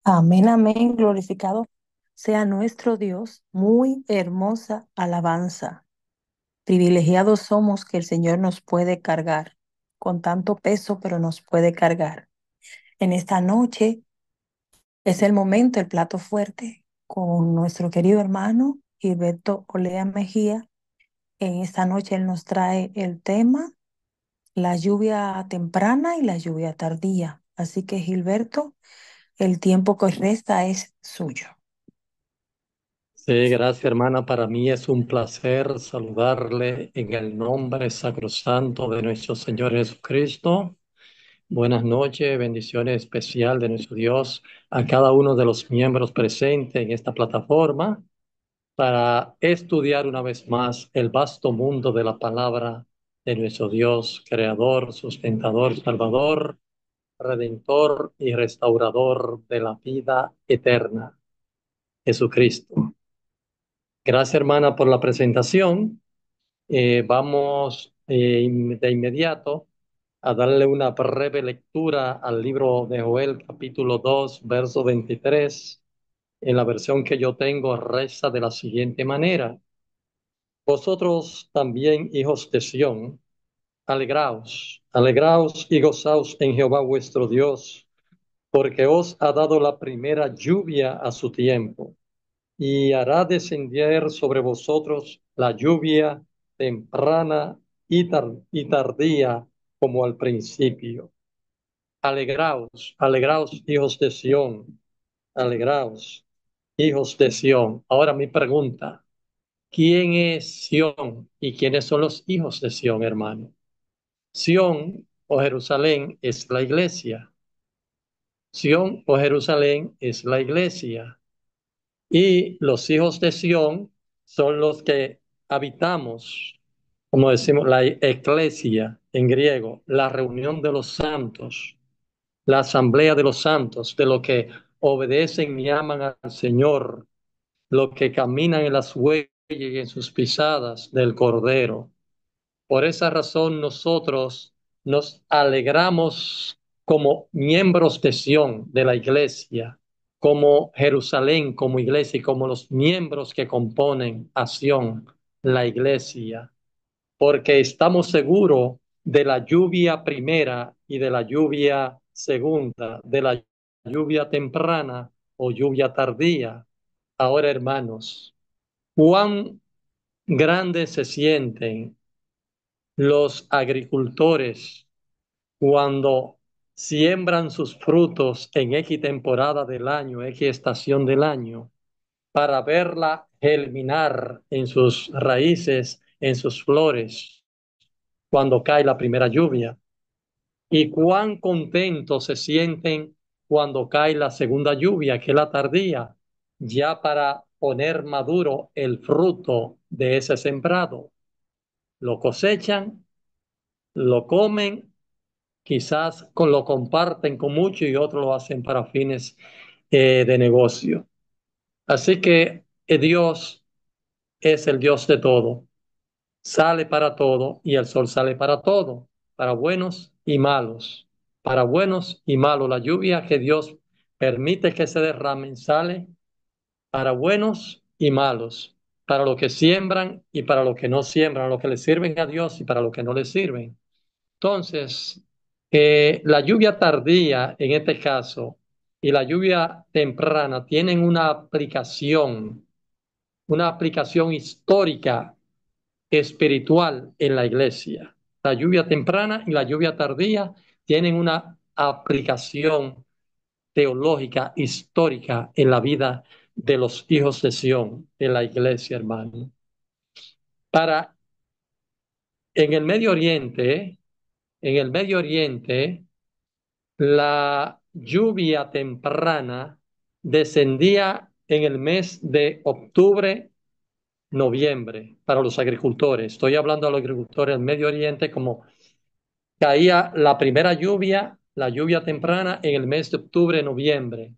Amén, amén, glorificado sea nuestro Dios. Muy hermosa alabanza. Privilegiados somos que el Señor nos puede cargar con tanto peso, pero nos puede cargar. En esta noche es el momento, el plato fuerte, con nuestro querido hermano Gilberto Olea Mejía. En esta noche él nos trae el tema, la lluvia temprana y la lluvia tardía. Así que Gilberto, el tiempo que resta es suyo. Sí, gracias hermana. Para mí es un placer saludarle en el nombre sacrosanto de nuestro Señor Jesucristo. Buenas noches, bendiciones especial de nuestro Dios a cada uno de los miembros presentes en esta plataforma para estudiar una vez más el vasto mundo de la palabra de nuestro Dios, creador, sustentador, salvador, redentor y restaurador de la vida eterna, Jesucristo. Gracias, hermana, por la presentación. Vamos de inmediato a darle una breve lectura al libro de Joel, capítulo 2, verso 23. En la versión que yo tengo, reza de la siguiente manera: Vosotros también, hijos de Sión, alegraos, alegraos y gozaos en Jehová vuestro Dios, porque os ha dado la primera lluvia a su tiempo y hará descender sobre vosotros la lluvia temprana y tardía como al principio. Alegraos, alegraos, hijos de Sión, alegraos, hijos de Sión. Ahora mi pregunta, ¿quién es Sión y quiénes son los hijos de Sión, hermano? Sión o Jerusalén es la iglesia. Sión o Jerusalén es la iglesia. Y los hijos de Sión son los que habitamos, como decimos, la eclesia en griego, la reunión de los santos, la asamblea de los santos, de los que obedecen y aman al Señor, los que caminan en las huellas y en sus pisadas del Cordero. Por esa razón nosotros nos alegramos como miembros de Sión, de la iglesia, como Jerusalén, como iglesia y como los miembros que componen a Sión, la iglesia, porque estamos seguros de la lluvia primera y de la lluvia segunda, de la lluvia temprana o lluvia tardía. Ahora, hermanos, cuán grandes se sienten los agricultores cuando siembran sus frutos en X temporada del año, X estación del año, para verla germinar en sus raíces, en sus flores, cuando cae la primera lluvia. Y cuán contentos se sienten cuando cae la segunda lluvia, que es la tardía, ya para poner maduro el fruto de ese sembrado. Lo cosechan, lo comen, quizás lo comparten con muchos y otros lo hacen para fines de negocio. Así que Dios es el Dios de todo, sale para todo y el sol sale para todo, para buenos y malos, para buenos y malos. La lluvia que Dios permite que se derramen sale para buenos y malos, para los que siembran y para los que no siembran, los que le sirven a Dios y para los que no le sirven. Entonces, la lluvia tardía en este caso y la lluvia temprana tienen una aplicación histórica, espiritual en la iglesia. La lluvia temprana y la lluvia tardía tienen una aplicación teológica, histórica en la vida de los hijos de Sión, de la iglesia, hermano. Para en el Medio Oriente, en el Medio Oriente, la lluvia temprana descendía en el mes de octubre, noviembre para los agricultores. Estoy hablando a los agricultores del Medio Oriente, como caía la primera lluvia, la lluvia temprana en el mes de octubre, noviembre,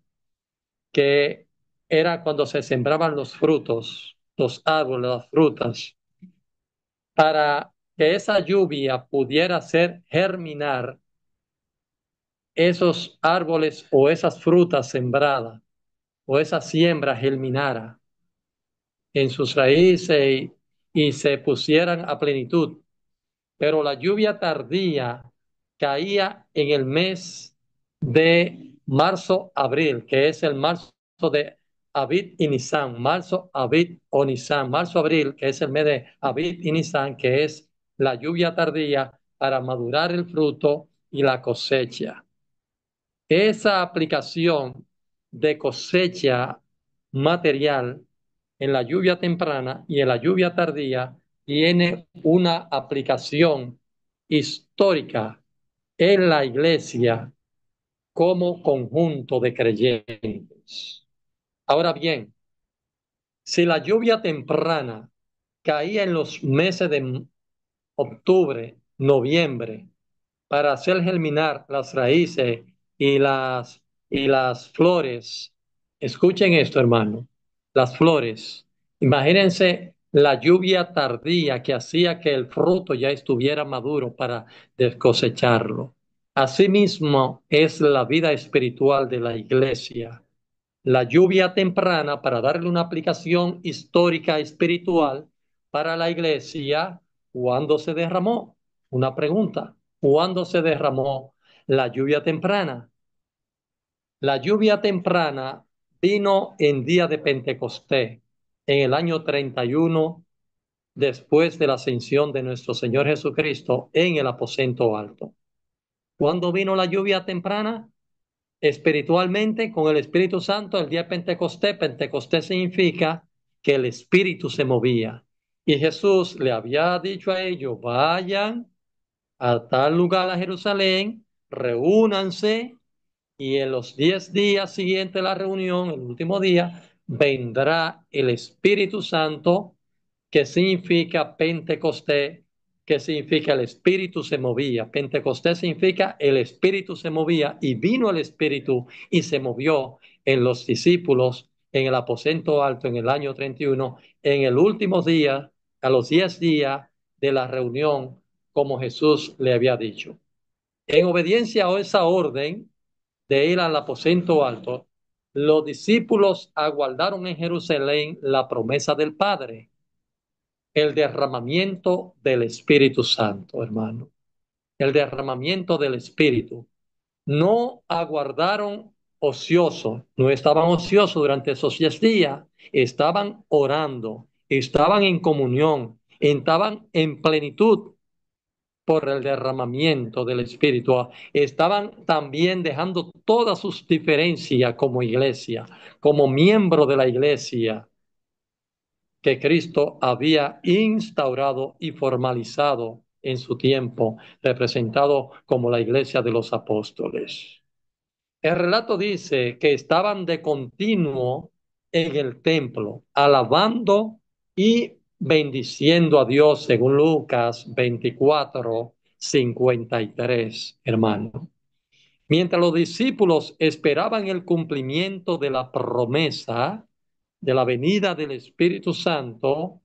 que era cuando se sembraban los frutos, los árboles, las frutas, para que esa lluvia pudiera hacer germinar esos árboles o esas frutas sembradas o esa siembra germinara en sus raíces y se pusieran a plenitud. Pero la lluvia tardía caía en el mes de marzo-abril, que es el marzo de Abid y Nisan, marzo, Abid o Nisan, marzo-abril, que es el mes de Abid y Nisan, que es la lluvia tardía para madurar el fruto y la cosecha. Esa aplicación de cosecha material en la lluvia temprana y en la lluvia tardía tiene una aplicación histórica en la iglesia como conjunto de creyentes. Ahora bien, si la lluvia temprana caía en los meses de octubre, noviembre, para hacer germinar las raíces y las flores. Escuchen esto, hermano. Las flores. Imagínense la lluvia tardía que hacía que el fruto ya estuviera maduro para cosecharlo. Asimismo es la vida espiritual de la iglesia. La lluvia temprana para darle una aplicación histórica espiritual para la iglesia, ¿cuándo se derramó? Una pregunta. ¿Cuándo se derramó la lluvia temprana? La lluvia temprana vino en día de Pentecostés, en el año 31 después de la ascensión de nuestro Señor Jesucristo en el aposento alto. ¿Cuándo vino la lluvia temprana? Espiritualmente, con el Espíritu Santo, el día de Pentecostés. Pentecostés significa que el Espíritu se movía. Y Jesús le había dicho a ellos, vayan a tal lugar a Jerusalén, reúnanse y en los 10 días siguientes de la reunión, el último día, vendrá el Espíritu Santo, que significa Pentecostés, que significa el Espíritu se movía. Pentecostés significa el Espíritu se movía y vino el Espíritu y se movió en los discípulos en el aposento alto en el año 31, en el último día, a los 10 días de la reunión, como Jesús le había dicho. En obediencia a esa orden, de ir al aposento alto, los discípulos aguardaron en Jerusalén la promesa del Padre, el derramamiento del Espíritu Santo, hermano, el derramamiento del Espíritu. No aguardaron ociosos, no estaban ociosos durante esos 10 días, estaban orando, estaban en comunión, estaban en plenitud por el derramamiento del Espíritu. Estaban también dejando todas sus diferencias como iglesia, como miembro de la iglesia que Cristo había instaurado y formalizado en su tiempo, representado como la iglesia de los apóstoles. El relato dice que estaban de continuo en el templo, alabando y bendiciendo a Dios, según Lucas 24:53, hermano. Mientras los discípulos esperaban el cumplimiento de la promesa de la venida del Espíritu Santo,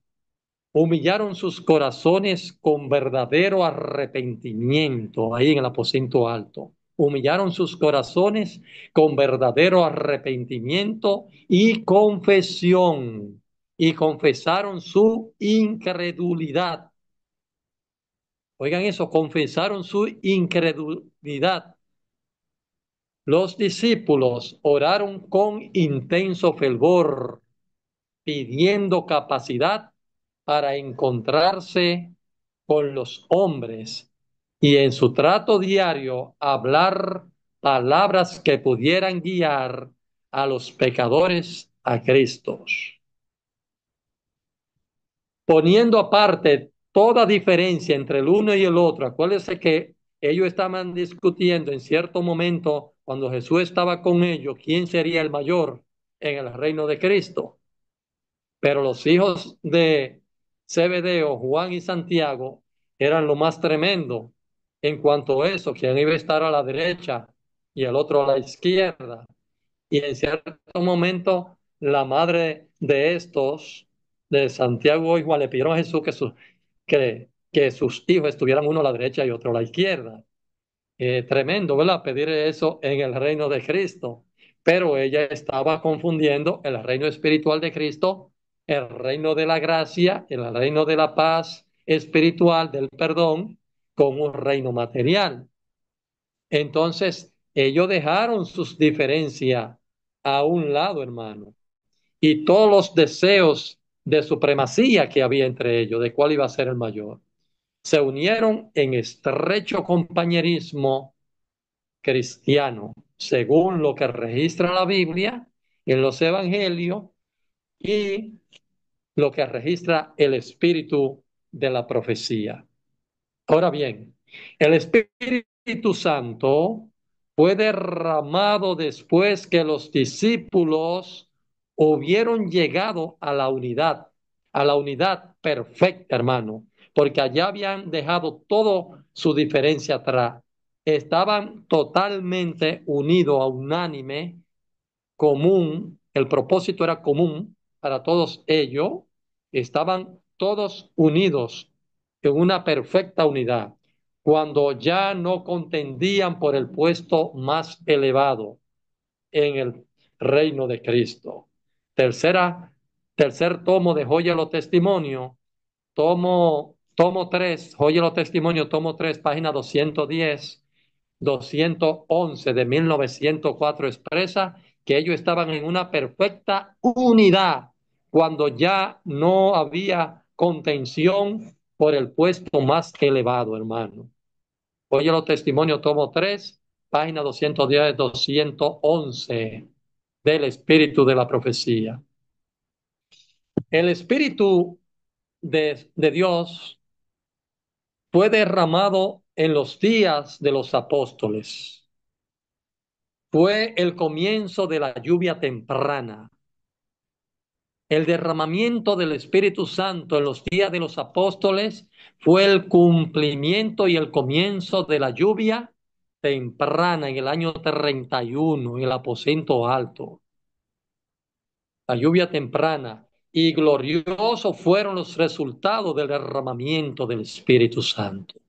humillaron sus corazones con verdadero arrepentimiento ahí en el aposento alto. Humillaron sus corazones con verdadero arrepentimiento y confesión. Y confesaron su incredulidad. Oigan eso, confesaron su incredulidad. Los discípulos oraron con intenso fervor, pidiendo capacidad para encontrarse con los hombres y en su trato diario hablar palabras que pudieran guiar a los pecadores a Cristo. Poniendo aparte toda diferencia entre el uno y el otro, acuérdense que ellos estaban discutiendo en cierto momento, cuando Jesús estaba con ellos, quién sería el mayor en el reino de Cristo. Pero los hijos de Zebedeo, Juan y Santiago, eran lo más tremendo en cuanto a eso, quien iba a estar a la derecha y el otro a la izquierda. Y en cierto momento, la madre de estos, de Santiago y Juan, le pidieron a Jesús que sus hijos estuvieran uno a la derecha y otro a la izquierda. Tremendo, ¿verdad? Pedir eso en el reino de Cristo. Pero ella estaba confundiendo el reino espiritual de Cristo, el reino de la gracia, el reino de la paz espiritual, del perdón, con un reino material. Entonces, ellos dejaron sus diferencias a un lado, hermano, y todos los deseos de supremacía que había entre ellos, de cuál iba a ser el mayor, se unieron en estrecho compañerismo cristiano, según lo que registra la Biblia en los evangelios y lo que registra el espíritu de la profecía. Ahora bien, el Espíritu Santo fue derramado después que los discípulos hubieron llegado a la unidad perfecta, hermano, porque allá habían dejado todo su diferencia atrás. Estaban totalmente unidos, a unánime, común, el propósito era común para todos ellos, estaban todos unidos en una perfecta unidad, cuando ya no contendían por el puesto más elevado en el reino de Cristo. Tercera, tercer tomo de Joya los Testimonios, tomo 3, Joya los Testimonios, tomo 3, página 211 de 1904 expresa que ellos estaban en una perfecta unidad cuando ya no había contención por el puesto más elevado, hermano. Oye los testimonios, tomo 3, página 210, 211 del espíritu de la profecía. El espíritu de Dios fue derramado en los días de los apóstoles. Fue el comienzo de la lluvia temprana. El derramamiento del Espíritu Santo en los días de los apóstoles fue el cumplimiento y el comienzo de la lluvia temprana en el año 31 en el aposento alto. La lluvia temprana y gloriosos fueron los resultados del derramamiento del Espíritu Santo.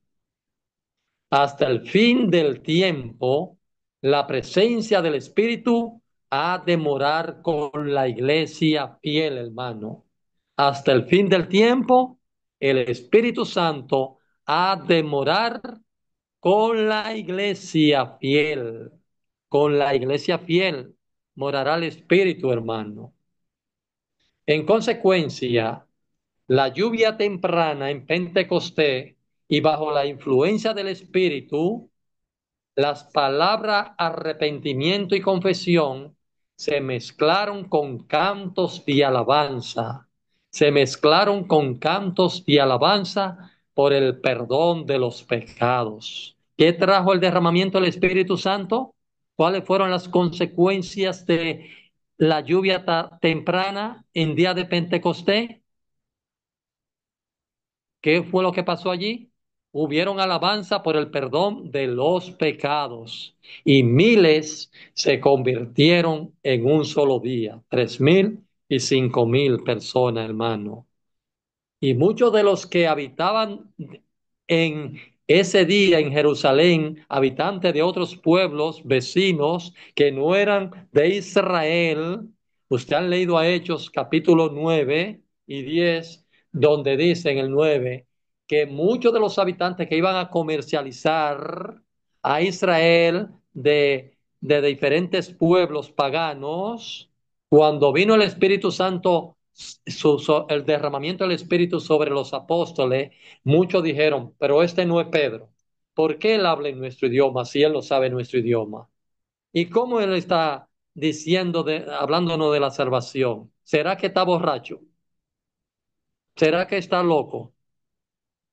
Hasta el fin del tiempo, la presencia del Espíritu ha de morar con la iglesia fiel, hermano. Hasta el fin del tiempo, el Espíritu Santo ha de morar con la iglesia fiel. Con la iglesia fiel morará el Espíritu, hermano. En consecuencia, la lluvia temprana en Pentecostés y bajo la influencia del Espíritu, las palabras arrepentimiento y confesión se mezclaron con cantos de alabanza, se mezclaron con cantos de alabanza por el perdón de los pecados. ¿Qué trajo el derramamiento del Espíritu Santo? ¿Cuáles fueron las consecuencias de la lluvia temprana en día de Pentecostés? ¿Qué fue lo que pasó allí? Hubieron alabanza por el perdón de los pecados y miles se convirtieron en un solo día, 3,000 y 5,000 personas, hermano. Y muchos de los que habitaban en ese día en Jerusalén, habitantes de otros pueblos vecinos que no eran de Israel, usted han leído a Hechos capítulo 9 y 10, donde dice en el 9 que muchos de los habitantes que iban a comercializar a Israel de diferentes pueblos paganos, cuando vino el Espíritu Santo, el derramamiento del Espíritu sobre los apóstoles, muchos dijeron, pero este no es Pedro. ¿Por qué él habla en nuestro idioma si él no sabe nuestro idioma? ¿Y cómo él está hablándonos de la salvación? ¿Será que está borracho? ¿Será que está loco?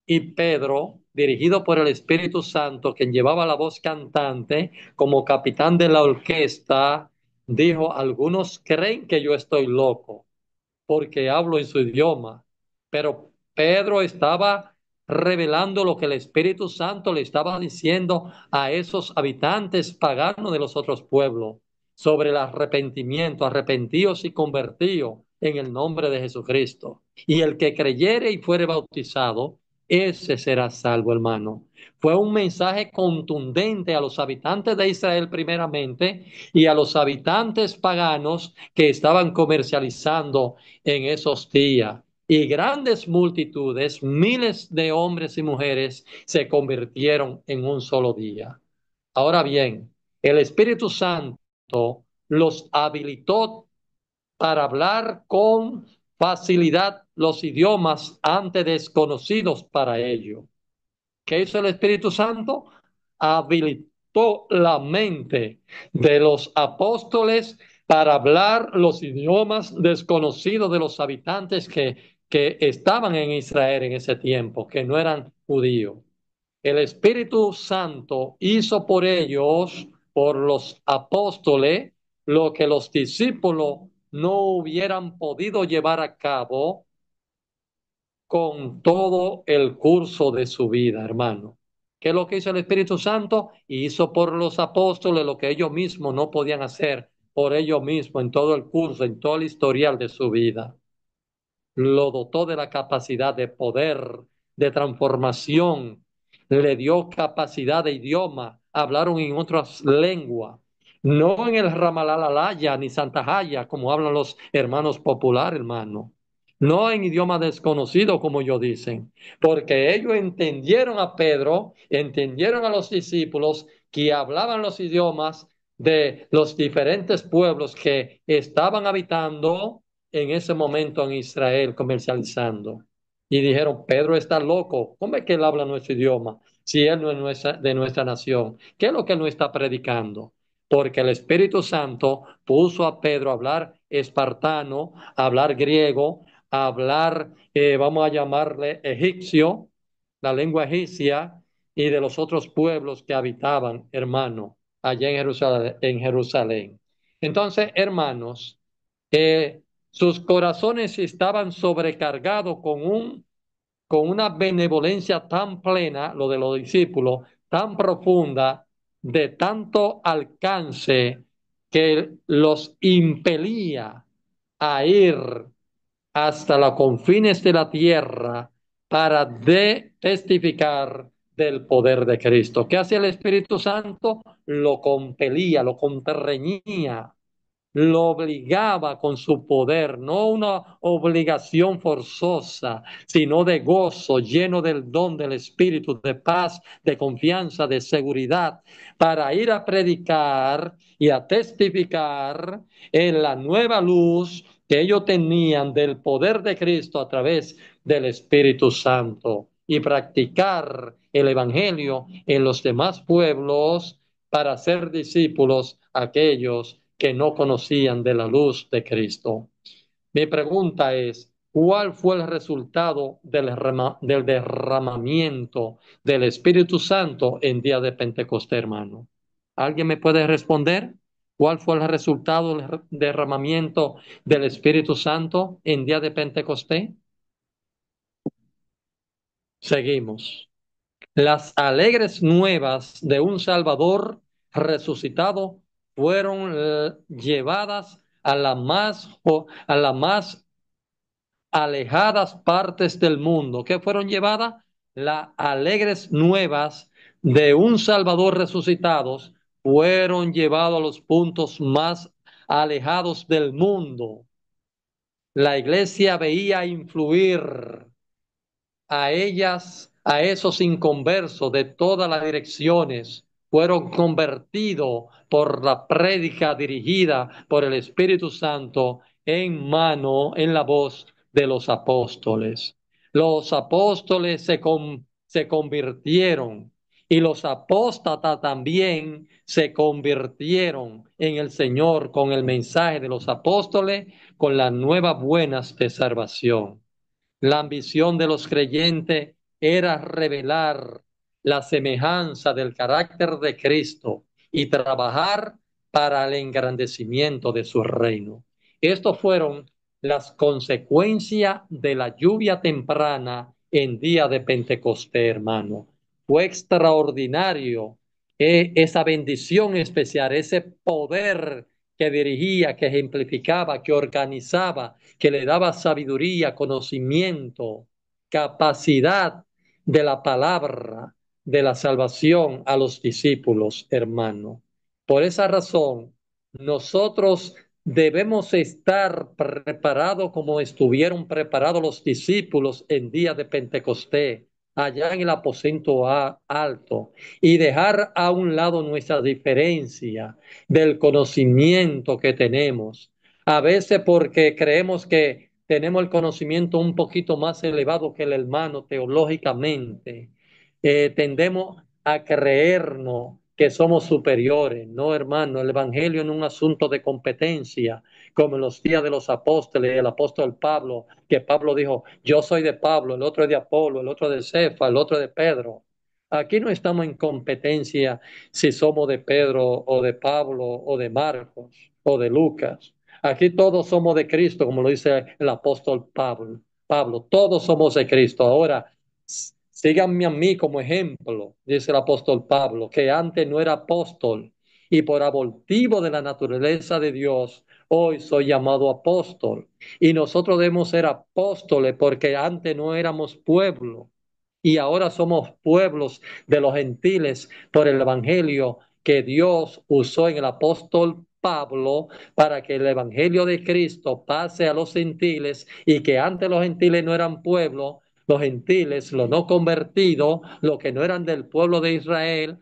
Y Pedro, dirigido por el Espíritu Santo, quien llevaba la voz cantante como capitán de la orquesta, dijo, algunos creen que yo estoy loco porque hablo en su idioma. Pero Pedro estaba revelando lo que el Espíritu Santo le estaba diciendo a esos habitantes paganos de los otros pueblos sobre el arrepentimiento, arrepentíos y convertíos en el nombre de Jesucristo. Y el que creyere y fuere bautizado ese será salvo, hermano. Fue un mensaje contundente a los habitantes de Israel primeramente y a los habitantes paganos que estaban comercializando en esos días. Y grandes multitudes, miles de hombres y mujeres, se convirtieron en un solo día. Ahora bien, el Espíritu Santo los habilitó para hablar con facilidad los idiomas antes desconocidos para ellos. ¿Qué hizo el Espíritu Santo? Habilitó la mente de los apóstoles para hablar los idiomas desconocidos de los habitantes que estaban en Israel en ese tiempo, que no eran judíos. El Espíritu Santo hizo por ellos, por los apóstoles, lo que los discípulos no hubieran podido llevar a cabo con todo el curso de su vida, hermano. ¿Qué es lo que hizo el Espíritu Santo? Hizo por los apóstoles lo que ellos mismos no podían hacer por ellos mismos en todo el curso, en todo el historial de su vida. Lo dotó de la capacidad de poder, de transformación, le dio capacidad de idioma, hablaron en otras lenguas, no en el Ramalalaya ni Santahaya, como hablan los hermanos populares, hermano, no en idioma desconocido, como ellos dicen, porque ellos entendieron a Pedro, entendieron a los discípulos que hablaban los idiomas de los diferentes pueblos que estaban habitando en ese momento en Israel comercializando. Y dijeron, Pedro está loco, ¿cómo es que él habla nuestro idioma si él no es de nuestra nación? ¿Qué es lo que él no está predicando? Porque el Espíritu Santo puso a Pedro a hablar espartano, a hablar griego, a hablar, vamos a llamarle egipcio, la lengua egipcia, y de los otros pueblos que habitaban, hermano, allá en Jerusalén. Entonces, hermanos, sus corazones estaban sobrecargados con una benevolencia tan plena, lo de los discípulos, tan profunda, de tanto alcance, que los impelía a ir hasta los confines de la tierra para testificar del poder de Cristo. ¿Qué hacía el Espíritu Santo? Lo compelía, lo contrañía, lo obligaba con su poder, no una obligación forzosa, sino de gozo, lleno del don del Espíritu, de paz, de confianza, de seguridad, para ir a predicar y a testificar en la nueva luz que ellos tenían del poder de Cristo a través del Espíritu Santo y practicar el Evangelio en los demás pueblos para ser discípulos aquellos que no conocían de la luz de Cristo. Mi pregunta es, ¿cuál fue el resultado del derramamiento del Espíritu Santo en día de Pentecostés, hermano? ¿Alguien me puede responder? ¿Cuál fue el resultado del derramamiento del Espíritu Santo en día de Pentecostés? Seguimos. Las alegres nuevas de un Salvador resucitado fueron llevadas a las más alejadas partes del mundo. ¿Qué fueron llevadas? Las alegres nuevas de un Salvador resucitado fueron llevados a los puntos más alejados del mundo. La iglesia veía influir a ellas, a esos inconversos de todas las direcciones, fueron convertidos por la prédica dirigida por el Espíritu Santo en la voz de los apóstoles. Los apóstoles se convirtieron y los apóstatas también se convirtieron en el Señor con el mensaje de los apóstoles, con las nuevas buenas de salvación. La ambición de los creyentes era revelar la semejanza del carácter de Cristo y trabajar para el engrandecimiento de su reino. Estos fueron las consecuencias de la lluvia temprana en día de Pentecostés, hermano. Fue extraordinario esa bendición especial, ese poder que dirigía, que ejemplificaba, que organizaba, que le daba sabiduría, conocimiento, capacidad de la palabra de la salvación a los discípulos, hermano. Por esa razón, nosotros debemos estar preparados como estuvieron preparados los discípulos en día de Pentecostés, allá en el aposento alto, y dejar a un lado nuestra diferencia del conocimiento que tenemos. A veces porque creemos que tenemos el conocimiento un poquito más elevado que el hermano teológicamente. Tendemos a creernos que somos superiores. No, hermano, el Evangelio no es un asunto de competencia, como en los días de los apóstoles, el apóstol Pablo, que Pablo dijo, yo soy de Pablo, el otro es de Apolo, el otro de Cefa, el otro de Pedro. Aquí no estamos en competencia si somos de Pedro o de Pablo o de Marcos o de Lucas. Aquí todos somos de Cristo, como lo dice el apóstol Pablo. Pablo, todos somos de Cristo. Ahora, síganme a mí como ejemplo, dice el apóstol Pablo, que antes no era apóstol y por abortivo de la naturaleza de Dios, hoy soy llamado apóstol. Y nosotros debemos ser apóstoles porque antes no éramos pueblo y ahora somos pueblos de los gentiles por el evangelio que Dios usó en el apóstol Pablo para que el evangelio de Cristo pase a los gentiles y que antes los gentiles no eran pueblo, los gentiles, los no convertidos, los que no eran del pueblo de Israel,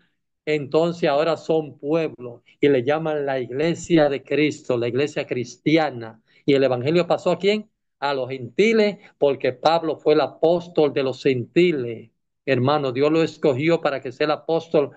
entonces ahora son pueblo y le llaman la iglesia de Cristo, la iglesia cristiana. ¿Y el evangelio pasó a quién? A los gentiles, porque Pablo fue el apóstol de los gentiles. Hermano, Dios lo escogió para que sea el apóstol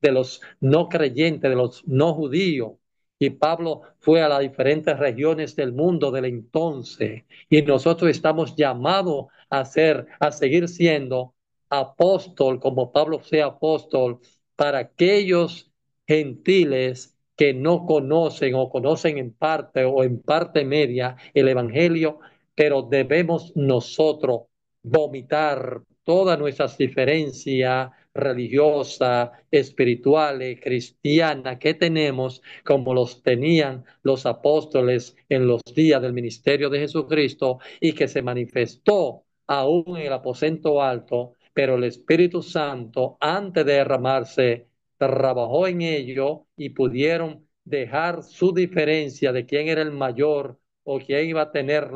de los no creyentes, de los no judíos. Y Pablo fue a las diferentes regiones del mundo del entonces. Y nosotros estamos llamados a ser, a seguir siendo apóstol, como Pablo sea apóstol, para aquellos gentiles que no conocen o conocen en parte o en parte media el evangelio, pero debemos nosotros vomitar todas nuestras diferencias religiosas, espirituales, cristianas que tenemos, como los tenían los apóstoles en los días del ministerio de Jesucristo y que se manifestó aún en el aposento alto, pero el Espíritu Santo, antes de derramarse, trabajó en ello y pudieron dejar su diferencia de quién era el mayor o quién iba a tener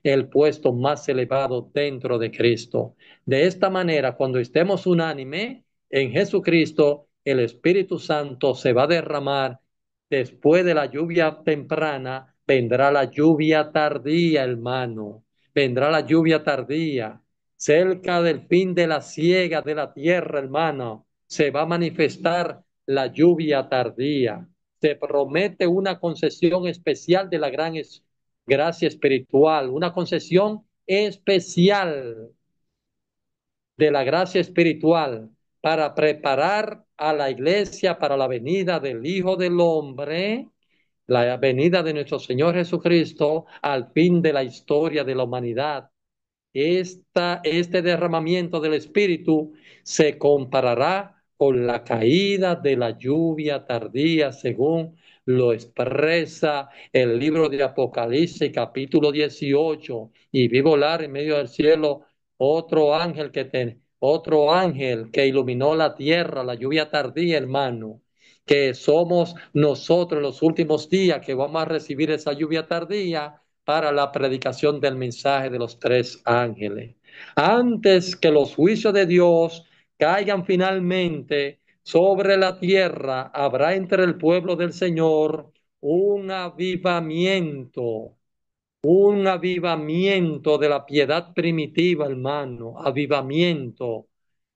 el puesto más elevado dentro de Cristo. De esta manera, cuando estemos unánime en Jesucristo, el Espíritu Santo se va a derramar. Después de la lluvia temprana, vendrá la lluvia tardía, hermano. Vendrá la lluvia tardía. Cerca del fin de la siega de la tierra, hermano, se va a manifestar la lluvia tardía. Se promete una concesión especial de la gran gracia espiritual, una concesión especial de la gracia espiritual para preparar a la iglesia para la venida del Hijo del Hombre, la venida de nuestro Señor Jesucristo al fin de la historia de la humanidad. Este derramamiento del Espíritu se comparará con la caída de la lluvia tardía, según lo expresa el libro de Apocalipsis, capítulo 18. Y vi volar en medio del cielo otro ángel que iluminó la tierra, la lluvia tardía, hermano, que somos nosotros en los últimos días que vamos a recibir esa lluvia tardía para la predicación del mensaje de los tres ángeles. Antes que los juicios de Dios caigan finalmente sobre la tierra, habrá entre el pueblo del Señor un avivamiento de la piedad primitiva, hermano, avivamiento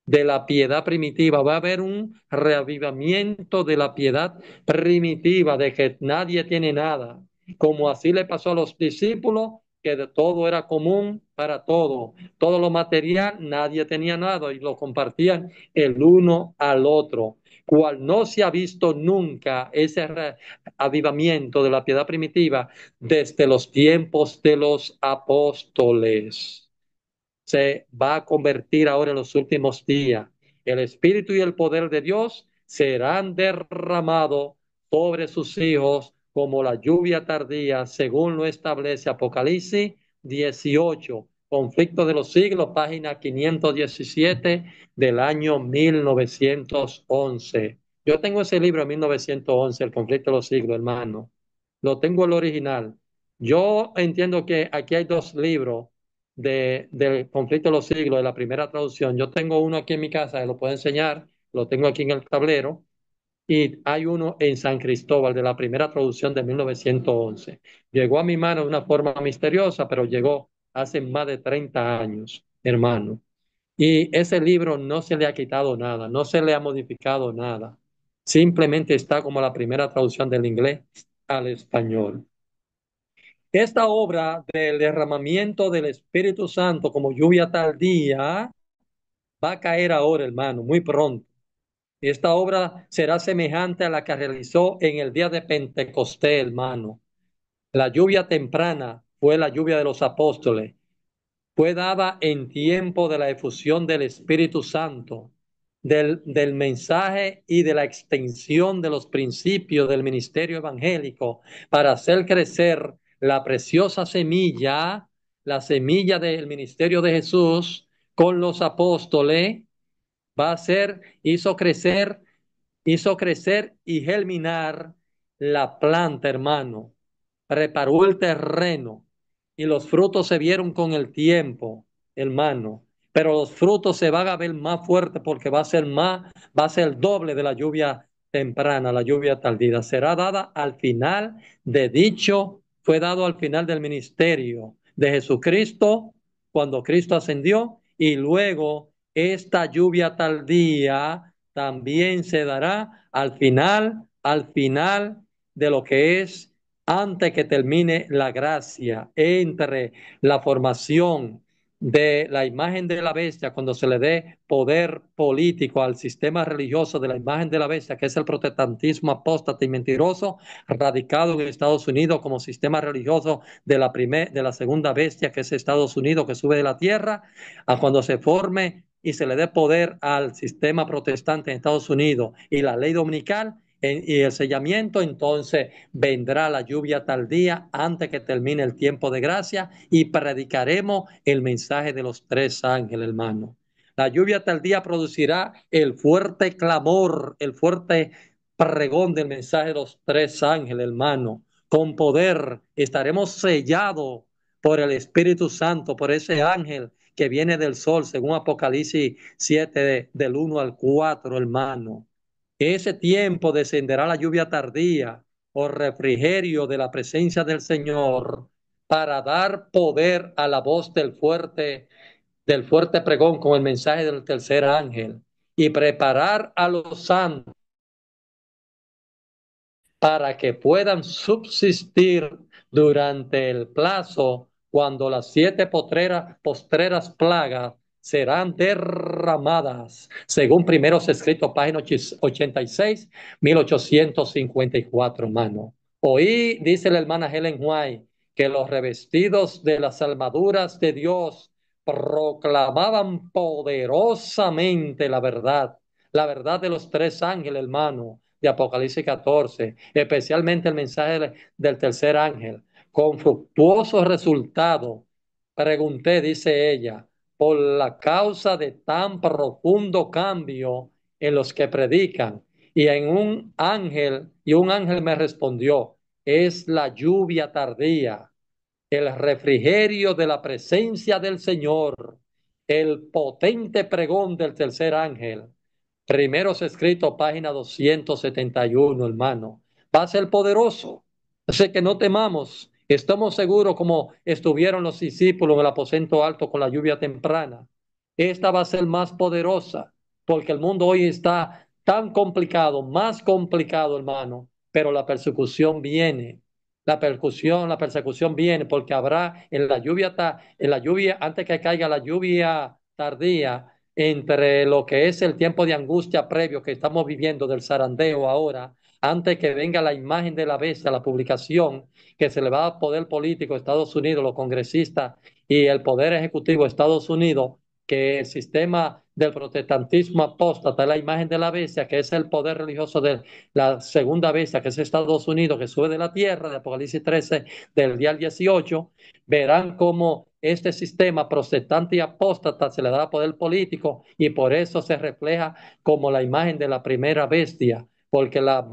de la piedad primitiva. Va a haber un reavivamiento de la piedad primitiva, de que nadie tiene nada, como así le pasó a los discípulos, que de todo era común para todo lo material, nadie tenía nada y lo compartían el uno al otro. Cual no se ha visto nunca ese avivamiento de la piedad primitiva desde los tiempos de los apóstoles. Se va a convertir ahora en los últimos días. El Espíritu y el poder de Dios serán derramados sobre sus hijos como la lluvia tardía, según lo establece Apocalipsis 18. Conflicto de los siglos, página 517 del año 1911. Yo tengo ese libro de 1911, El conflicto de los siglos, hermano. Lo tengo el original. Yo entiendo que aquí hay dos libros del conflicto de los siglos, de la primera traducción. Yo tengo uno aquí en mi casa, que lo puedo enseñar, lo tengo aquí en el tablero, y hay uno en San Cristóbal de la primera traducción de 1911. Llegó a mi mano de una forma misteriosa, pero llegó hace más de 30 años, hermano. Y ese libro no se le ha quitado nada, no se le ha modificado nada. Simplemente está como la primera traducción del inglés al español. Esta obra del derramamiento del Espíritu Santo como lluvia tardía va a caer ahora, hermano, muy pronto. Esta obra será semejante a la que realizó en el día de Pentecostés, hermano. La lluvia temprana fue la lluvia de los apóstoles. Fue dada en tiempo de la efusión del Espíritu Santo, del mensaje y de la extensión de los principios del ministerio evangélico para hacer crecer la preciosa semilla, la semilla del ministerio de Jesús con los apóstoles. Va a ser, hizo crecer y germinar la planta, hermano. Preparó el terreno y los frutos se vieron con el tiempo, hermano. Pero los frutos se van a ver más fuertes porque va a ser el doble de la lluvia temprana, la lluvia tardía. Será dada al final de dicho, fue dado al final del ministerio de Jesucristo, cuando Cristo ascendió, y luego esta lluvia tardía también se dará al final de lo que es antes que termine la gracia entre la formación de la imagen de la bestia, cuando se le dé poder político al sistema religioso de la imagen de la bestia, que es el protestantismo apóstata y mentiroso, radicado en Estados Unidos como sistema religioso de la segunda bestia, que es Estados Unidos, que sube de la tierra, a cuando se forme y se le dé poder al sistema protestante en Estados Unidos y la ley dominical y el sellamiento, entonces vendrá la lluvia tardía antes que termine el tiempo de gracia y predicaremos el mensaje de los tres ángeles, hermano. La lluvia tardía producirá el fuerte clamor, el fuerte pregón del mensaje de los tres ángeles, hermano. Con poder estaremos sellados por el Espíritu Santo, por ese ángel que viene del sol, según Apocalipsis 7, del 1 al 4, hermano. Ese tiempo descenderá la lluvia tardía o refrigerio de la presencia del Señor para dar poder a la voz del fuerte pregón con el mensaje del tercer ángel y preparar a los santos para que puedan subsistir durante el plazo cuando las siete postreras plagas serán derramadas, según primeros escritos, página 86, 1854, mano. Oí, dice la hermana Helen White, que los revestidos de las armaduras de Dios proclamaban poderosamente la verdad de los tres ángeles, hermano, de Apocalipsis 14, especialmente el mensaje del tercer ángel. Con fructuoso resultado, pregunté, dice ella, por la causa de tan profundo cambio en los que predican. Y un ángel me respondió, es la lluvia tardía, el refrigerio de la presencia del Señor, el potente pregón del tercer ángel. Primeros escritos, página 271, hermano. Va a ser poderoso. Así que no temamos. Estamos seguros como estuvieron los discípulos en el aposento alto con la lluvia temprana. Esta va a ser más poderosa porque el mundo hoy está tan complicado, más complicado, hermano. Pero la persecución viene. La persecución viene porque habrá en la lluvia, antes que caiga la lluvia tardía, entre lo que es el tiempo de angustia previo que estamos viviendo del zarandeo ahora, antes que venga la imagen de la bestia, la publicación que se le va a dar poder político a Estados Unidos, los congresistas y el poder ejecutivo de Estados Unidos, que el sistema del protestantismo apóstata es la imagen de la bestia, que es el poder religioso de la segunda bestia, que es Estados Unidos, que sube de la tierra, de Apocalipsis 13, del día al 18, verán cómo este sistema protestante y apóstata se le da poder político y por eso se refleja como la imagen de la primera bestia, porque la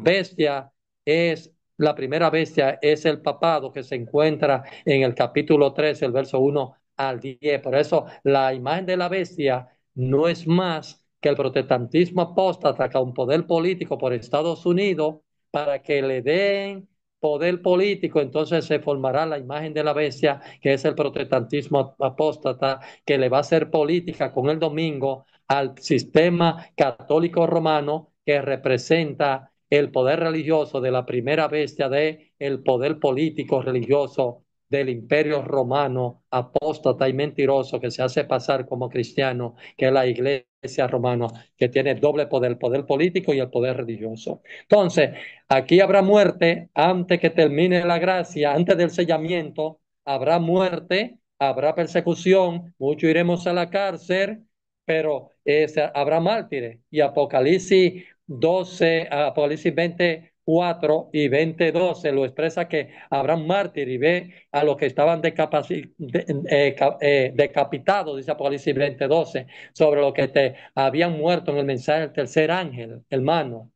primera bestia es el papado que se encuentra en el capítulo 13, el verso 1 al 10. Por eso la imagen de la bestia no es más que el protestantismo apóstata con un poder político por Estados Unidos para que le den poder político, entonces se formará la imagen de la bestia, que es el protestantismo apóstata, que le va a hacer política con el domingo al sistema católico romano que representa el poder religioso de la primera bestia de el poder político religioso del imperio romano apóstata y mentiroso que se hace pasar como cristiano, que es la iglesia romana, que tiene doble poder, el poder político y el poder religioso. Entonces, aquí habrá muerte antes que termine la gracia, antes del sellamiento, habrá muerte, habrá persecución, muchos iremos a la cárcel, pero habrá mártires. Y Apocalipsis 12, Apocalipsis 24 y 20:12 lo expresa que habrá mártires y ve a los que estaban decapitados, dice Apocalipsis 20:12, sobre los que te habían muerto en el mensaje del tercer ángel, hermano,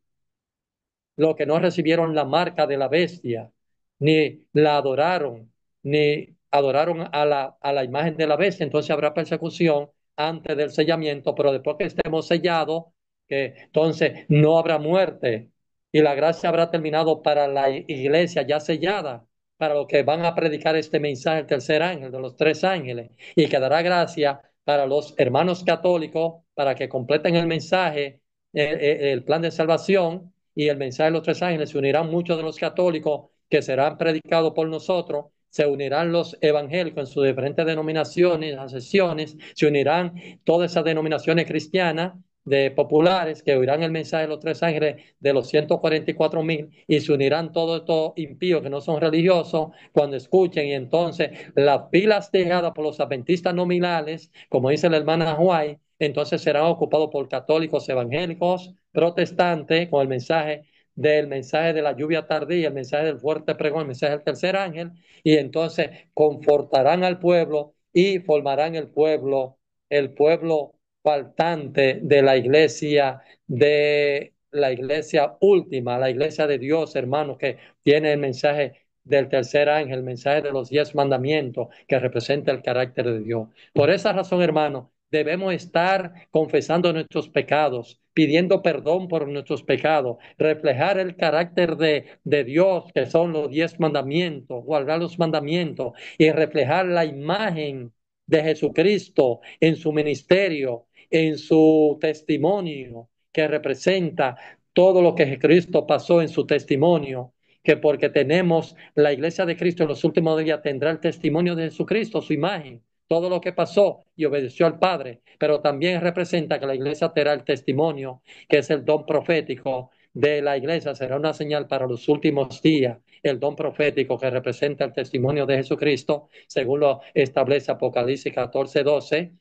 los que no recibieron la marca de la bestia, ni la adoraron, ni adoraron a la imagen de la bestia. Entonces habrá persecución antes del sellamiento, pero después que estemos sellados, que entonces no habrá muerte y la gracia habrá terminado para la iglesia ya sellada, para los que van a predicar este mensaje, el tercer ángel de los tres ángeles, y quedará gracia para los hermanos católicos para que completen el mensaje, el plan de salvación y el mensaje de los tres ángeles. Se unirán muchos de los católicos que serán predicados por nosotros, se unirán los evangélicos en sus diferentes denominaciones, ascensiones, se unirán todas esas denominaciones cristianas de populares que oirán el mensaje de los tres ángeles de los 144,000 y se unirán todos estos impíos que no son religiosos cuando escuchen y entonces las pilas dejadas por los adventistas nominales, como dice la hermana White, entonces serán ocupados por católicos evangélicos, protestantes, con el mensaje de la lluvia tardía, el mensaje del fuerte pregón, el mensaje del tercer ángel, y entonces confortarán al pueblo y formarán el pueblo faltante de la iglesia última, la iglesia de Dios, hermanos, que tiene el mensaje del tercer ángel, el mensaje de los 10 mandamientos, que representa el carácter de Dios. Por esa razón, hermano, debemos estar confesando nuestros pecados, pidiendo perdón por nuestros pecados, reflejar el carácter de Dios, que son los 10 mandamientos, guardar los mandamientos y reflejar la imagen de Jesucristo en su ministerio, en su testimonio, que representa todo lo que Cristo pasó en su testimonio, que porque tenemos la iglesia de Cristo en los últimos días tendrá el testimonio de Jesucristo, su imagen, todo lo que pasó y obedeció al Padre, pero también representa que la iglesia tendrá el testimonio, que es el don profético de la iglesia, será una señal para los últimos días, el don profético que representa el testimonio de Jesucristo, según lo establece Apocalipsis 14:12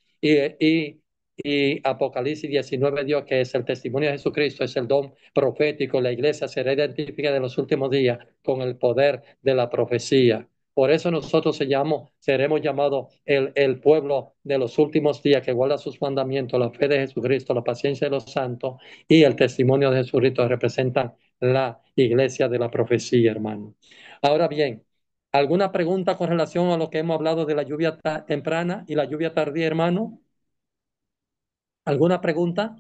y Apocalipsis 19, Dios, que es el testimonio de Jesucristo, es el don profético. La iglesia será identificada en los últimos días con el poder de la profecía. Por eso nosotros seremos llamados el pueblo de los últimos días que guarda sus mandamientos, la fe de Jesucristo, la paciencia de los santos y el testimonio de Jesucristo representan la iglesia de la profecía, hermano. Ahora bien, ¿alguna pregunta con relación a lo que hemos hablado de la lluvia temprana y la lluvia tardía, hermano? ¿Alguna pregunta?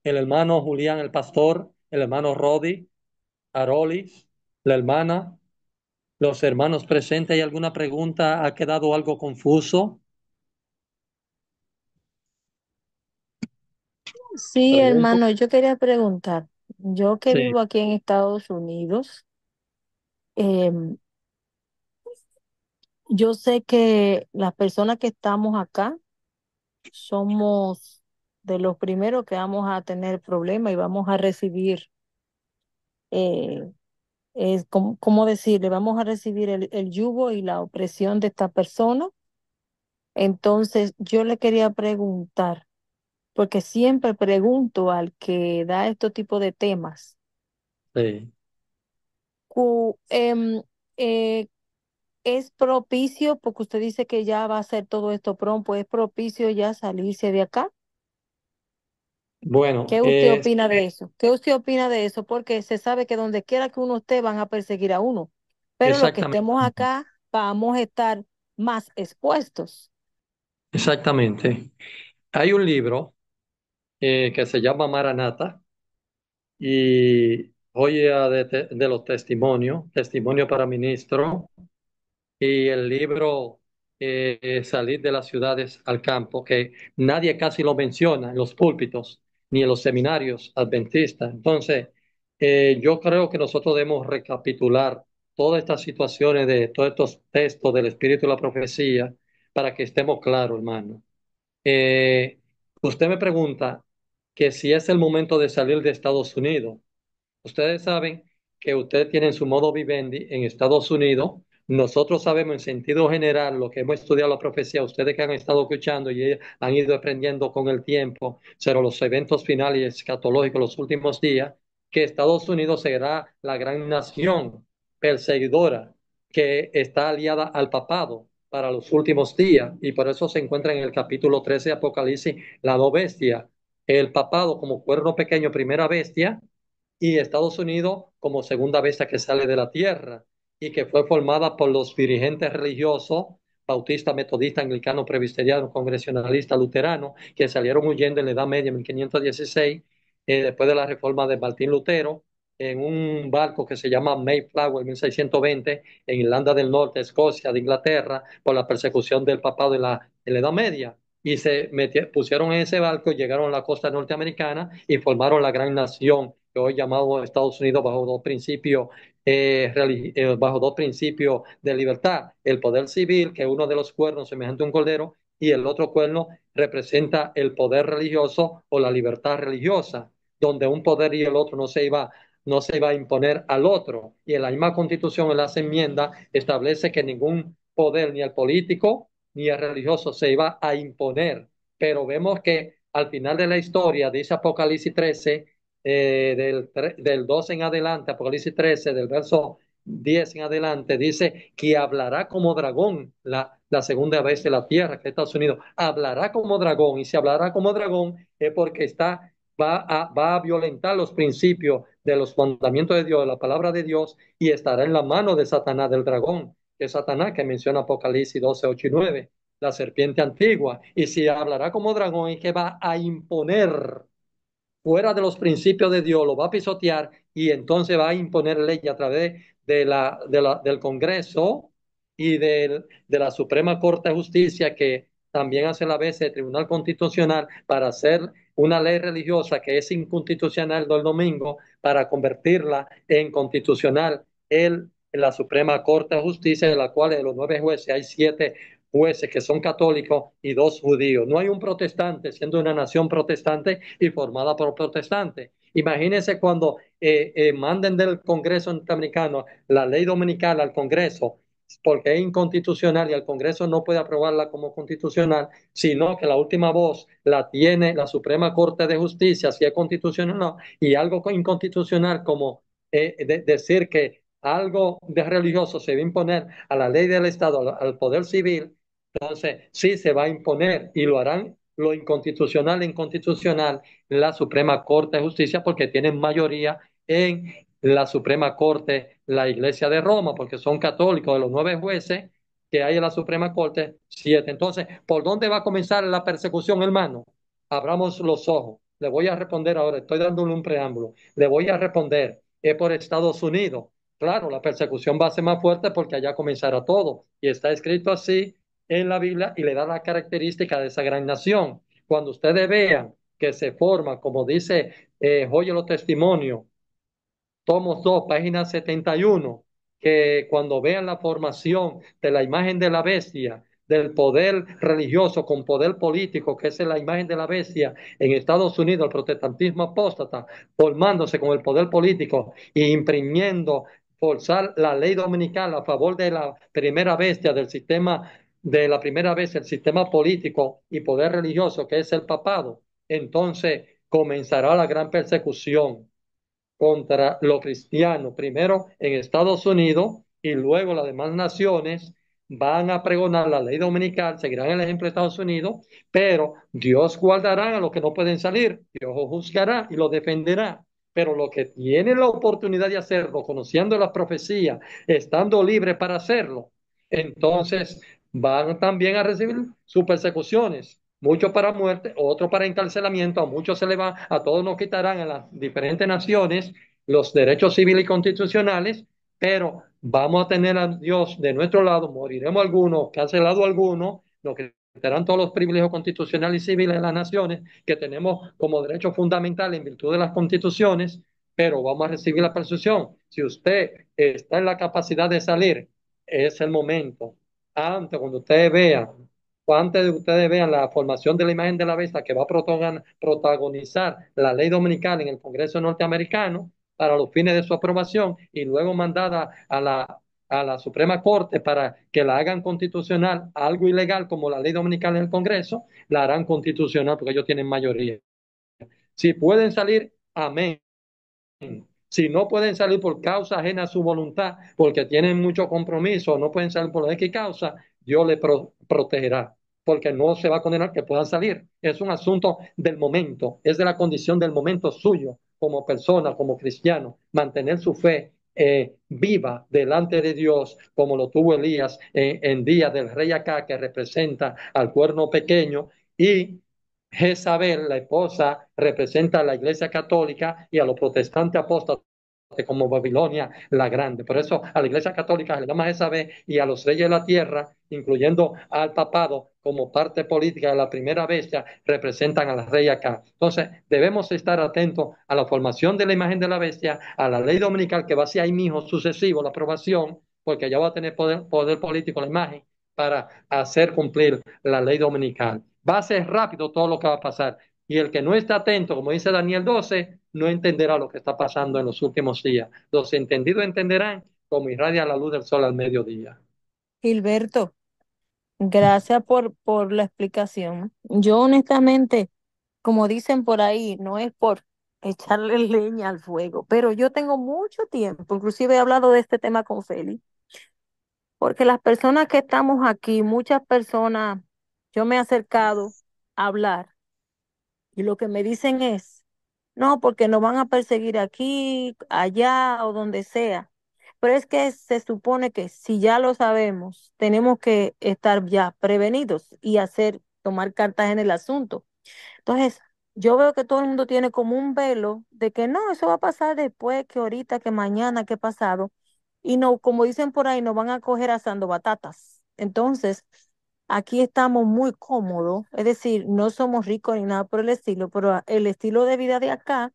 El hermano Julián, el pastor, el hermano Rodi, Arolis, la hermana, los hermanos presentes, ¿hay alguna pregunta? ¿Ha quedado algo confuso? Sí, Pregunto. hermano, yo quería preguntar, yo que Sí, vivo aquí en Estados Unidos, em, yo sé que las personas que estamos acá somos de los primeros que vamos a tener problemas y vamos a recibir, eh, ¿cómo decirle? Vamos a recibir el yugo y la opresión de esta persona. Entonces, yo le quería preguntar, porque siempre pregunto al que da este tipo de temas, Sí. cu- em, eh, ¿es propicio, porque usted dice que ya va a hacer todo esto pronto, es propicio ya salirse de acá? Bueno, ¿Qué usted opina de eso? ¿Qué usted opina de eso? Porque se sabe que donde quiera que uno esté van a perseguir a uno, pero los que exactamente, estemos acá vamos a estar más expuestos. exactamente. Hay un libro que se llama Maranata y joya de los testimonios, testimonio para ministro, y el libro Salir de las ciudades al campo, que nadie casi lo menciona en los púlpitos ni en los seminarios adventistas. Entonces, yo creo que nosotros debemos recapitular todas estas situaciones de todos estos textos del Espíritu y la profecía para que estemos claros, hermano. Eh, Usted me pregunta que si es el momento de salir de Estados Unidos. Ustedes saben que ustedes tienen su modo vivendi en Estados Unidos. Nosotros sabemos en sentido general lo que hemos estudiado la profecía, ustedes que han estado escuchando y han ido aprendiendo con el tiempo sobre los eventos finales escatológicos los últimos días, que Estados Unidos será la gran nación perseguidora que está aliada al papado para los últimos días y por eso se encuentra en el capítulo 13 de Apocalipsis la dos bestias, el papado como cuerno pequeño, primera bestia, y Estados Unidos como segunda bestia que sale de la tierra y que fue formada por los dirigentes religiosos, bautista, metodista, anglicano, presbiteriano, congresionalista, luterano, que salieron huyendo en la Edad Media en 1516, después de la reforma de Martín Lutero, en un barco que se llama Mayflower en 1620, en Irlanda del Norte, Escocia, de Inglaterra, por la persecución del papado en la Edad Media. Y pusieron en ese barco, llegaron a la costa norteamericana y formaron la gran nación que hoy llamado Estados Unidos bajo dos principios de libertad. El poder civil, que es uno de los cuernos semejante a un cordero, y el otro cuerno representa el poder religioso o la libertad religiosa, donde un poder y el otro no se iba a imponer al otro. Y en la misma constitución, en las enmiendas, establece que ningún poder, ni el político ni el religioso, se iba a imponer. Pero vemos que al final de la historia, dice Apocalipsis 13, del 12 en adelante, Apocalipsis 13, del verso 10 en adelante, dice que hablará como dragón la segunda vez de la tierra, que Estados Unidos hablará como dragón, y si hablará como dragón es porque va a violentar los principios de los mandamientos de Dios, de la palabra de Dios, y estará en la mano de Satanás, del dragón, que es Satanás, que menciona Apocalipsis 12, 8 y 9, la serpiente antigua, y si hablará como dragón y que va a imponer fuera de los principios de Dios, lo va a pisotear y entonces va a imponer ley a través del Congreso y de la Suprema Corte de Justicia, que también hace la vez el Tribunal Constitucional para hacer una ley religiosa que es inconstitucional del domingo, para convertirla en constitucional en la Suprema Corte de Justicia, de la cual de los 9 jueces hay 7 jueces que son católicos y 2 judíos. No hay un protestante, siendo una nación protestante y formada por protestantes. Imagínense cuando manden del Congreso norteamericano la ley dominical al Congreso, porque es inconstitucional y el Congreso no puede aprobarla como constitucional, sino que la última voz la tiene la Suprema Corte de Justicia, si es constitucional o no, y algo inconstitucional como decir que algo de religioso se va a imponer a la ley del Estado, al poder civil. Entonces, sí se va a imponer y lo harán lo inconstitucional e inconstitucional en la Suprema Corte de Justicia porque tienen mayoría en la Suprema Corte, la Iglesia de Roma, porque son católicos de los 9 jueces que hay en la Suprema Corte, 7. Entonces, ¿por dónde va a comenzar la persecución, hermano? Abramos los ojos. Le voy a responder ahora, estoy dándole un preámbulo. Le voy a responder, es por Estados Unidos. Claro, la persecución va a ser más fuerte porque allá comenzará todo. Y está escrito así en la Biblia y le da la característica de esa gran nación. Cuando ustedes vean que se forma, como dice Joya los Testimonios, tomos 2, página 71, que cuando vean la formación de la imagen de la bestia, del poder religioso con poder político, que es la imagen de la bestia en Estados Unidos, el protestantismo apóstata, formándose con el poder político e imprimiendo, forzar la ley dominical a favor de la primera bestia del sistema de la primera vez el sistema político y poder religioso que es el papado, entonces comenzará la gran persecución contra los cristianos, primero en Estados Unidos y luego las demás naciones van a pregonar la ley dominical, seguirán el ejemplo de Estados Unidos, pero Dios guardará a los que no pueden salir, Dios los juzgará y los defenderá. Pero los que tienen la oportunidad de hacerlo, conociendo las profecías, estando libres para hacerlo, entonces van también a recibir sus persecuciones. Muchos para muerte, otros para encarcelamiento, a muchos se le va, a todos nos quitarán en las diferentes naciones los derechos civiles y constitucionales, pero vamos a tener a Dios de nuestro lado, moriremos algunos, cancelado algunos, nos quitarán todos los privilegios constitucionales y civiles de las naciones que tenemos como derecho fundamental en virtud de las constituciones, pero vamos a recibir la persecución. Si usted está en la capacidad de salir, es el momento. Antes, cuando ustedes vean antes de que ustedes vean la formación de la imagen de la bestia que va a protagonizar la ley dominical en el Congreso norteamericano para los fines de su aprobación y luego mandada a la Suprema Corte para que la hagan constitucional, algo ilegal como la ley dominical en el Congreso, la harán constitucional porque ellos tienen mayoría. Si pueden salir, amén. Si no pueden salir por causa ajena a su voluntad, porque tienen mucho compromiso, no pueden salir por la X causa, Dios les protegerá, porque no se va a condenar que puedan salir. Es un asunto del momento, es de la condición del momento suyo como persona, como cristiano, mantener su fe viva delante de Dios, como lo tuvo Elías en día del rey Acá, que representa al cuerno pequeño, y Jezabel, la esposa, representa a la Iglesia Católica y a los protestantes apóstatas como Babilonia la Grande. Por eso a la Iglesia Católica se le llama Jezabel y a los reyes de la tierra, incluyendo al papado como parte política de la primera bestia, representan a la rey acá. Entonces debemos estar atentos a la formación de la imagen de la bestia, a la ley dominical que va a ser ahí mismo sucesivo, la aprobación, porque ya va a tener poder político la imagen para hacer cumplir la ley dominical. Va a ser rápido todo lo que va a pasar. Y el que no está atento, como dice Daniel 12, no entenderá lo que está pasando en los últimos días. Los entendidos entenderán como irradia la luz del sol al mediodía. Gilberto, gracias por la explicación. Yo honestamente, como dicen por ahí, no es por echarle leña al fuego, pero yo tengo mucho tiempo, inclusive he hablado de este tema con Feli, porque las personas que estamos aquí, muchas personas, yo me he acercado a hablar y lo que me dicen es, no, porque nos van a perseguir aquí, allá o donde sea. Pero es que se supone que si ya lo sabemos, tenemos que estar ya prevenidos y tomar cartas en el asunto. Entonces, yo veo que todo el mundo tiene como un velo de que no, eso va a pasar después, que ahorita, que mañana, que pasado. Y no, como dicen por ahí, nos van a coger asando batatas. Entonces, aquí estamos muy cómodos, es decir, no somos ricos ni nada por el estilo, pero el estilo de vida de acá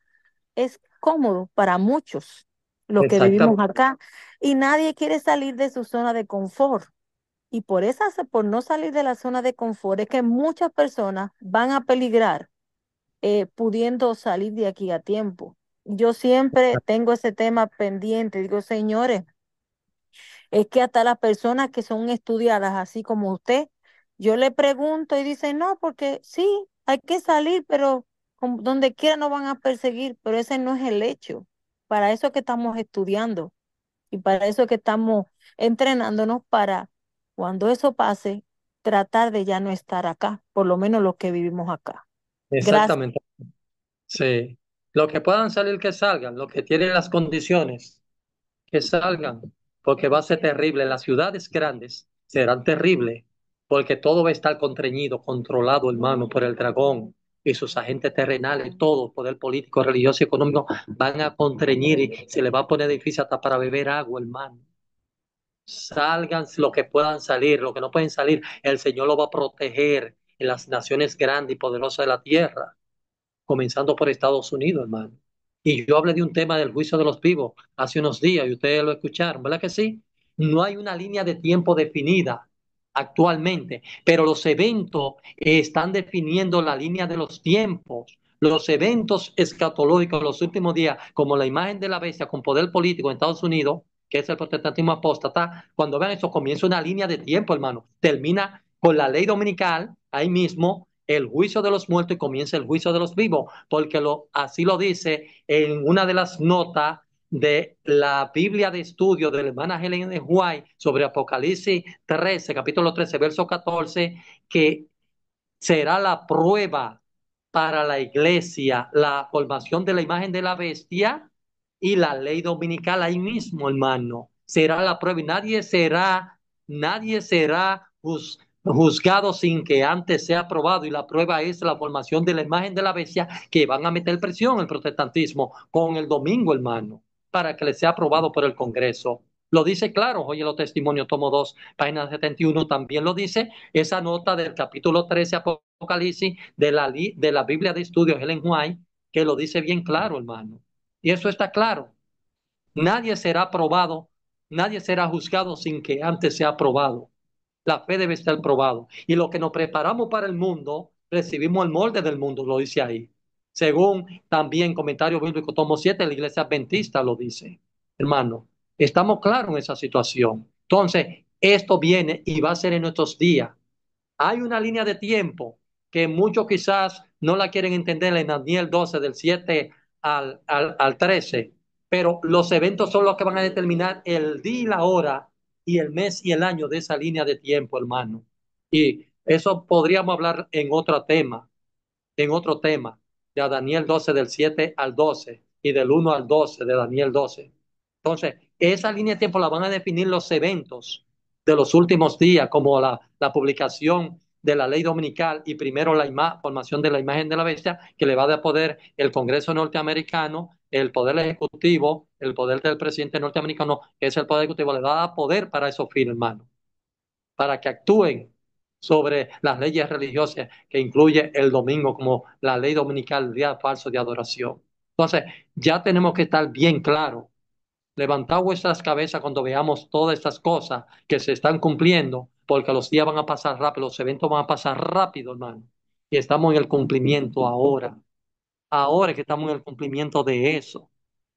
es cómodo para muchos, los que vivimos Exactamente. acá, y nadie quiere salir de su zona de confort. Y por no salir de la zona de confort, es que muchas personas van a peligrar pudiendo salir de aquí a tiempo. Yo siempre tengo ese tema pendiente, digo, señores, es que hasta las personas que son estudiadas, así como usted, yo le pregunto y dice, no, porque sí, hay que salir, pero donde quiera nos van a perseguir, pero ese no es el hecho. Para eso que estamos estudiando y para eso que estamos entrenándonos para cuando eso pase, tratar de ya no estar acá, por lo menos los que vivimos acá. Gracias. Exactamente. Sí. Los que puedan salir, que salgan. Los que tienen las condiciones, que salgan. Porque va a ser terrible. Las ciudades grandes serán terribles. Porque todo va a estar contrañido, controlado, hermano, por el dragón y sus agentes terrenales. Todo, poder político, religioso y económico, van a contrañir y se les va a poner difícil hasta para beber agua, hermano. Salgan lo que puedan salir, lo que no pueden salir, el Señor lo va a proteger en las naciones grandes y poderosas de la tierra, comenzando por Estados Unidos, hermano. Y yo hablé de un tema del juicio de los vivos hace unos días y ustedes lo escucharon, ¿verdad que sí? No hay una línea de tiempo definida actualmente, pero los eventos están definiendo la línea de los tiempos. Los eventos escatológicos de los últimos días, como la imagen de la bestia con poder político en Estados Unidos, que es el protestantismo apóstata, cuando vean eso, comienza una línea de tiempo, hermano. Termina con la ley dominical, ahí mismo, el juicio de los muertos y comienza el juicio de los vivos, porque así lo dice en una de las notas de la Biblia de estudio de la hermana Helen de White sobre Apocalipsis 13, capítulo 13, verso 14, que será la prueba para la iglesia, la formación de la imagen de la bestia y la ley dominical ahí mismo, hermano. Será la prueba y nadie será juzgado sin que antes sea aprobado. Y la prueba es la formación de la imagen de la bestia que van a meter presión el protestantismo con el domingo, hermano, para que le sea aprobado por el Congreso. Lo dice claro, oye los testimonios, tomo 2, página 71, también lo dice esa nota del capítulo 13 Apocalipsis de la Biblia de Estudio Helen White, que lo dice bien claro, hermano. Y eso está claro. Nadie será aprobado, nadie será juzgado sin que antes sea aprobado. La fe debe estar probado. Y lo que nos preparamos para el mundo, recibimos el molde del mundo, lo dice ahí. Según también comentario bíblico tomo 7, la iglesia adventista lo dice. Hermano, estamos claros en esa situación. Entonces, esto viene y va a ser en nuestros días. Hay una línea de tiempo que muchos quizás no la quieren entender en Daniel 12, del 7 al 13, pero los eventos son los que van a determinar el día y la hora y el mes y el año de esa línea de tiempo, hermano. Y eso podríamos hablar en otro tema, de Daniel 12 del 7 al 12 y del 1 al 12 de Daniel 12. Entonces, esa línea de tiempo la van a definir los eventos de los últimos días, como la publicación de la ley dominical y primero la formación de la imagen de la bestia, que le va a dar poder el Congreso norteamericano, el poder ejecutivo, el poder del presidente norteamericano, que es el poder ejecutivo, le va a dar poder para esos fines, hermano, para que actúen sobre las leyes religiosas que incluye el domingo como la ley dominical, el día falso de adoración. Entonces, ya tenemos que estar bien claros. Levantad vuestras cabezas cuando veamos todas estas cosas que se están cumpliendo, porque los días van a pasar rápido, los eventos van a pasar rápido, hermano. Y estamos en el cumplimiento ahora. Ahora es que estamos en el cumplimiento de eso,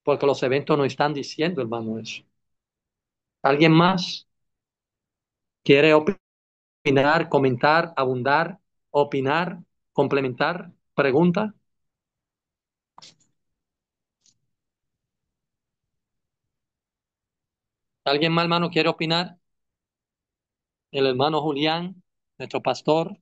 porque los eventos nos están diciendo, hermano, eso. ¿Alguien más quiere opinar, comentar, abundar, opinar, complementar? ¿Pregunta? ¿Alguien más, hermano, quiere opinar? El hermano Julián, nuestro pastor.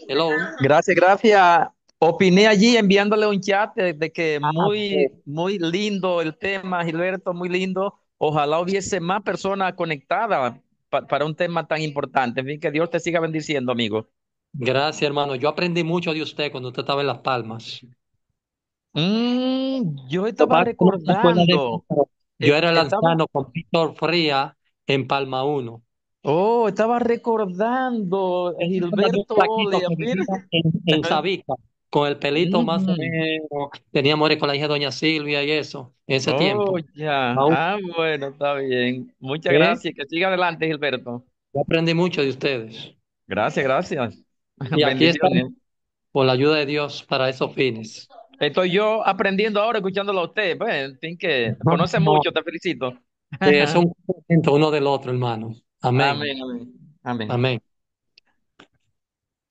Hello. Gracias, gracias. Opiné allí enviándole un chat de que Ah, muy, muy lindo el tema, Gilberto, muy lindo. Ojalá hubiese más personas conectadas para un tema tan importante. En fin, que Dios te siga bendiciendo, amigo. gracias, hermano. Yo aprendí mucho de usted cuando usted estaba en Las Palmas. Yo Lo que estaba pasa es que no se acuerda de eso, recordando, pero yo era el estaba, anciano con Víctor Fría en Palma 1. estaba recordando, Ese era un Gilberto flaquito Olia, que mira. vivía en Sabica, con el pelito más o Ujú. menos. Tenía amores con la hija de Doña Silvia y eso, en ese Oh, tiempo. ya. Aún, Ah, bueno, está bien. Muchas ¿eh? gracias. Que siga adelante, Gilberto. Yo aprendí mucho de ustedes. Gracias, gracias. Y aquí estamos Bendiciones. por la ayuda de Dios para esos fines. Estoy yo aprendiendo ahora, escuchándolo a usted. Pues, en fin, que No, conoce no, mucho, te felicito. es un complemento uno del otro, hermano. Amén. Amén, amén. Amén. Amén.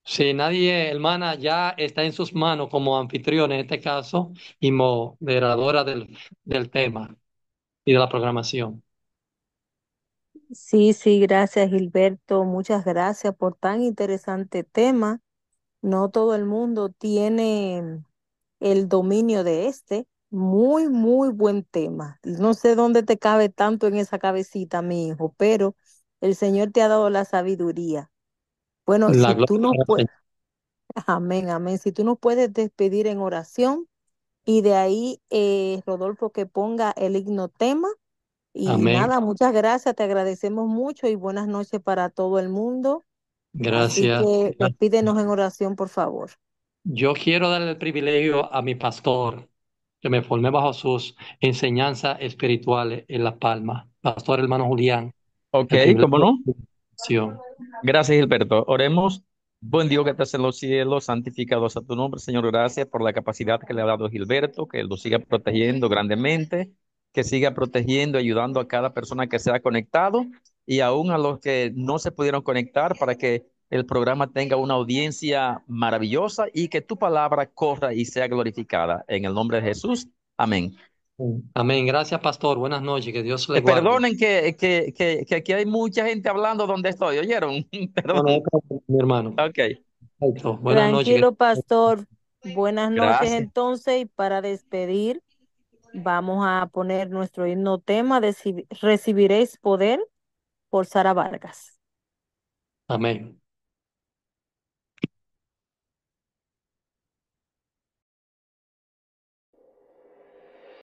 Si nadie, hermana, ya está en sus manos como anfitrión en este caso y moderadora del tema y de la programación. Sí, sí, gracias Gilberto. Muchas gracias por tan interesante tema. No todo el mundo tiene el dominio de este. Muy, muy buen tema. No sé dónde te cabe tanto en esa cabecita, mi hijo, pero el Señor te ha dado la sabiduría. Bueno, La si gloria tú no para el puedes, Señor. amén, amén. Si tú nos puedes despedir en oración y de ahí, Rodolfo, que ponga el himno tema. Y Amén. nada, muchas gracias, te agradecemos mucho y buenas noches para todo el mundo. Así Gracias. que despídenos en oración, por favor. Yo quiero darle el privilegio a mi pastor, que me formé bajo sus enseñanzas espirituales en La Palma. Pastor hermano Julián, Ok, el ¿cómo privilegio no? de la oración. Gracias, Gilberto. Oremos. Buen Dios que estás en los cielos, santificado sea tu nombre, Señor. Gracias por la capacidad que le ha dado Gilberto, que lo siga protegiendo grandemente, que siga protegiendo, ayudando a cada persona que se ha conectado y aún a los que no se pudieron conectar para que el programa tenga una audiencia maravillosa y que tu palabra corra y sea glorificada. En el nombre de Jesús. Amén. Amén. Gracias, pastor. Buenas noches. Que Dios le guarde. Perdonen que aquí hay mucha gente hablando donde estoy, ¿oyeron? No, no, Perdón. mi hermano. Ok, Perfecto. Buenas noches. Tranquilo, pastor. Buenas noches gracias. entonces y para despedir vamos a poner nuestro himno tema de Recibiréis poder por Sara Vargas. Amén.